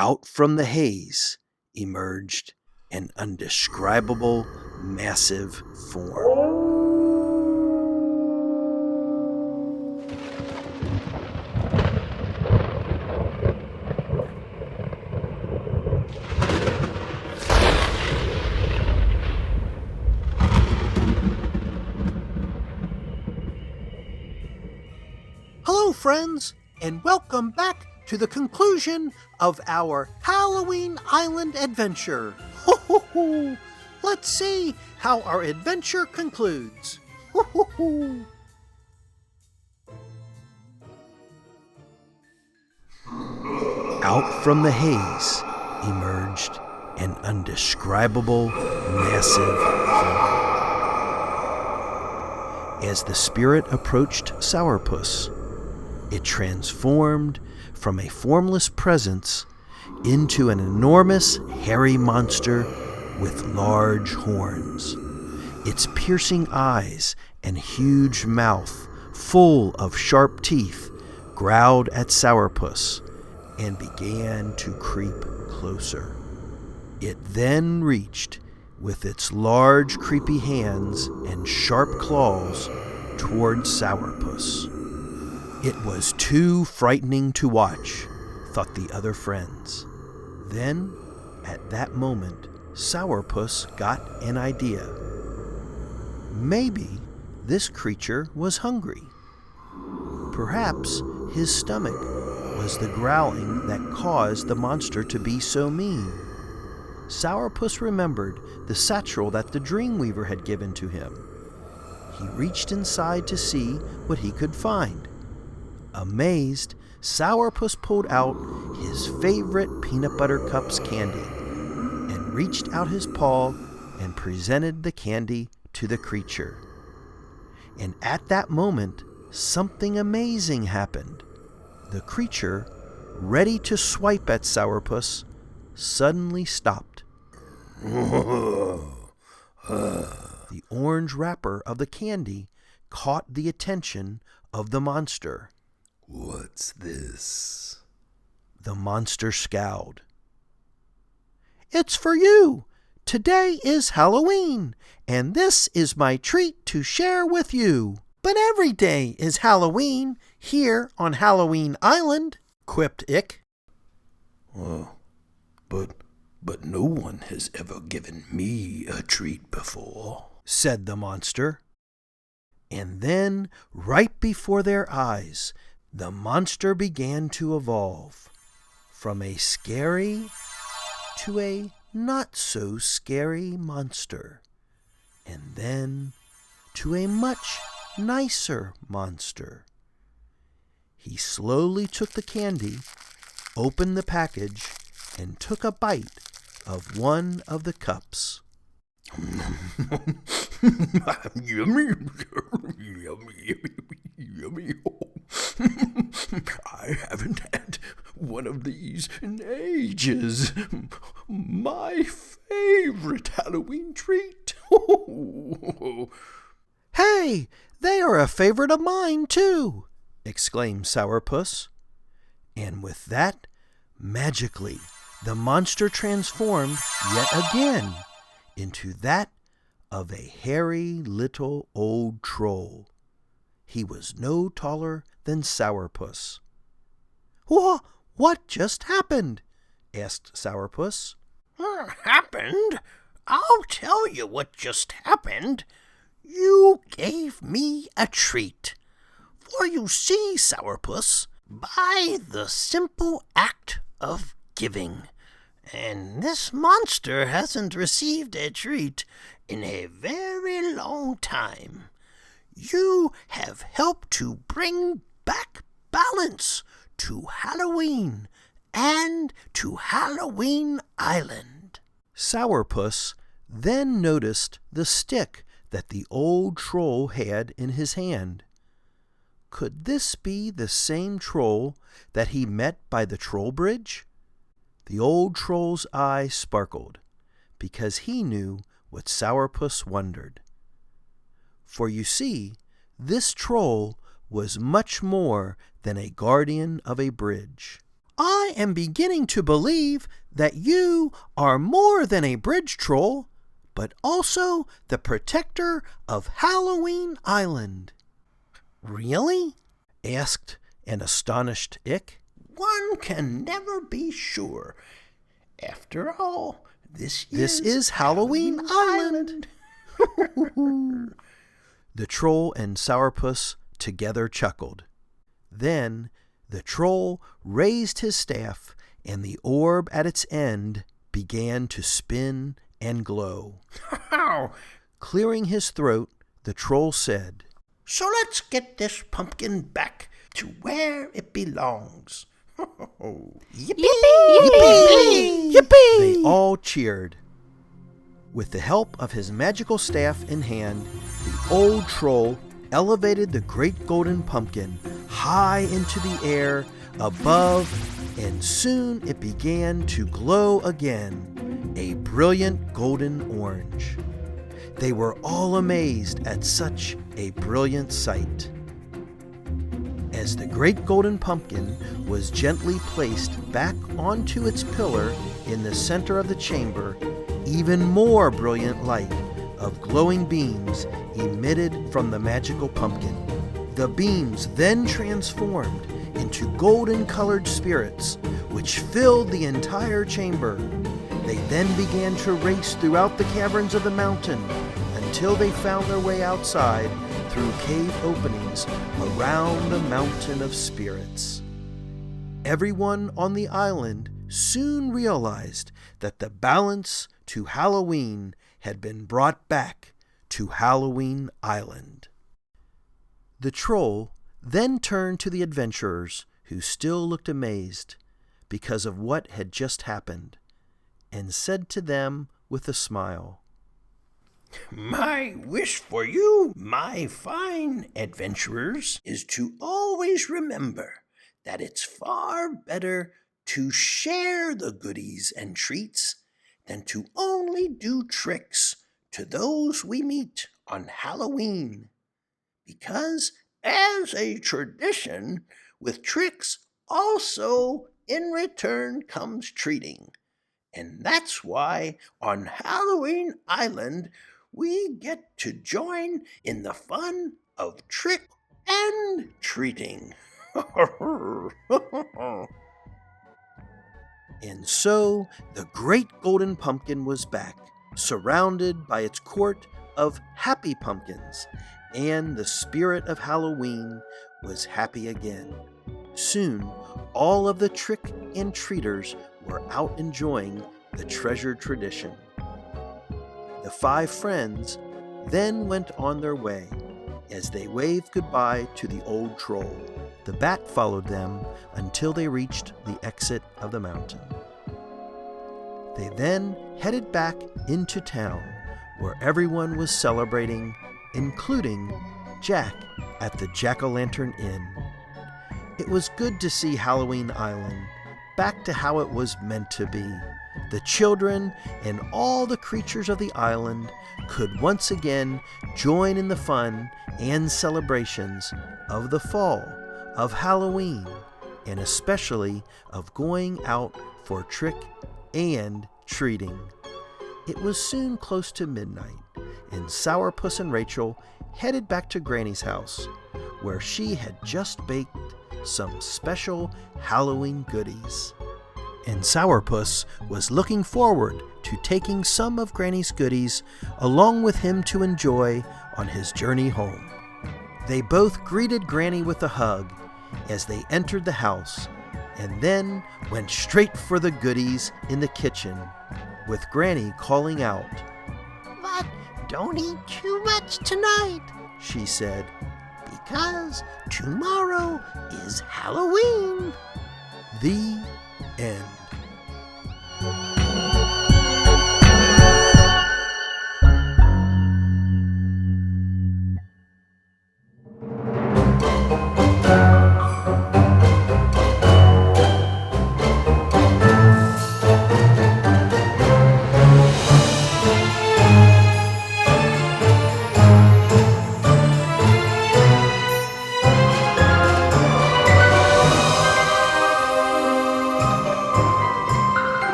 Out from the haze emerged an undescribable, massive form. Hello, friends, and welcome back to the conclusion of our Halloween Island adventure. Ho, ho, ho. Let's see how our adventure concludes. Ho, ho, ho. Out from the haze emerged an undescribable, massive form. As the spirit approached Sauerpuss, it transformed from a formless presence into an enormous, hairy monster with large horns. Its piercing eyes and huge mouth, full of sharp teeth, growled at Sauerpuss and began to creep closer. It then reached with its large, creepy hands and sharp claws towards Sauerpuss. It was too frightening to watch, thought the other friends. Then, at that moment, Sauerpuss got an idea. Maybe this creature was hungry. Perhaps his stomach was the growling that caused the monster to be so mean. Sauerpuss remembered the satchel that the Dreamweaver had given to him. He reached inside to see what he could find. Amazed, Sauerpuss pulled out his favorite peanut butter cups candy and reached out his paw and presented the candy to the creature. And at that moment, something amazing happened. The creature, ready to swipe at Sauerpuss, suddenly stopped. The orange wrapper of the candy caught the attention of the monster. "What's this?" The monster scowled. It's for you. Today is Halloween, and this is my treat to share with you. But every day is Halloween here on Halloween Island, quipped Ick. But no one has ever given me a treat before, said the monster. And then, right before their eyes, the monster began to evolve from a scary to a not-so-scary monster, and then to a much nicer monster. He slowly took the candy, opened the package, and took a bite of one of the cups. Yummy, yummy, yummy. I haven't had one of these in ages. My favorite Halloween treat. Hey, they are a favorite of mine, too, exclaimed Sauerpuss. And with that, magically, the monster transformed yet again into that of a hairy little old troll. He was no taller than Sauerpuss. What just happened? asked Sauerpuss. Happened? I'll tell you what just happened. You gave me a treat. For you see, Sauerpuss, by the simple act of giving, and this monster hasn't received a treat in a very long time, you have helped to bring back balance to Halloween and to Halloween Island. Sauerpuss then noticed the stick that the old troll had in his hand. Could this be the same troll that he met by the troll bridge? The old troll's eye sparkled, because he knew what Sauerpuss wondered. For you see, this troll was much more than a guardian of a bridge. I am beginning to believe that you are more than a bridge troll, but also the protector of Halloween Island." Really? asked an astonished Ick. One can never be sure. After all, this is Halloween Island. The troll and Sourpuss together chuckled. Then the troll raised his staff, and the orb at its end began to spin and glow. Clearing his throat, the troll said, "So let's get this pumpkin back to where it belongs." Yippee! "Yippee! Yippee!" They all cheered. With the help of his magical staff in hand, the old troll elevated the great golden pumpkin high into the air above, and soon it began to glow again, a brilliant golden orange. They were all amazed at such a brilliant sight. As the great golden pumpkin was gently placed back onto its pillar in the center of the chamber, even more brilliant light of glowing beams emitted from the magical pumpkin. The beams then transformed into golden-colored spirits, which filled the entire chamber. They then began to race throughout the caverns of the mountain until they found their way outside through cave openings around the mountain of spirits. Everyone on the island soon realized that the balance to Halloween had been brought back to Halloween Island. The troll then turned to the adventurers, who still looked amazed because of what had just happened, and said to them with a smile, "My wish for you, my fine adventurers, is to always remember that it's far better to share the goodies and treats than to only do tricks to those we meet on Halloween. Because, as a tradition, with tricks also in return comes treating. And that's why on Halloween Island we get to join in the fun of trick and treating." And so the great golden pumpkin was back, surrounded by its court of happy pumpkins, and the spirit of Halloween was happy again. Soon, all of the trick and treaters were out enjoying the treasured tradition. The 5 friends then went on their way as they waved goodbye to the old troll. The bat followed them until they reached the exit of the mountain. They then headed back into town, where everyone was celebrating, including Jack at the Jack-o'-lantern Inn. It was good to see Halloween Island back to how it was meant to be. The children and all the creatures of the island could once again join in the fun and celebrations of the fall, of Halloween, and especially of going out for trick and treating. It was soon close to midnight, and Sauerpuss and Rachel headed back to Granny's house, where she had just baked some special Halloween goodies. And Sauerpuss was looking forward to taking some of Granny's goodies along with him to enjoy on his journey home. They both greeted Granny with a hug as they entered the house, and then went straight for the goodies in the kitchen, with Granny calling out, "But don't eat too much tonight," she said, "because tomorrow is Halloween." The end.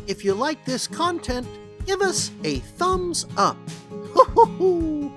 If you like this content, give us a thumbs up. Ho ho ho!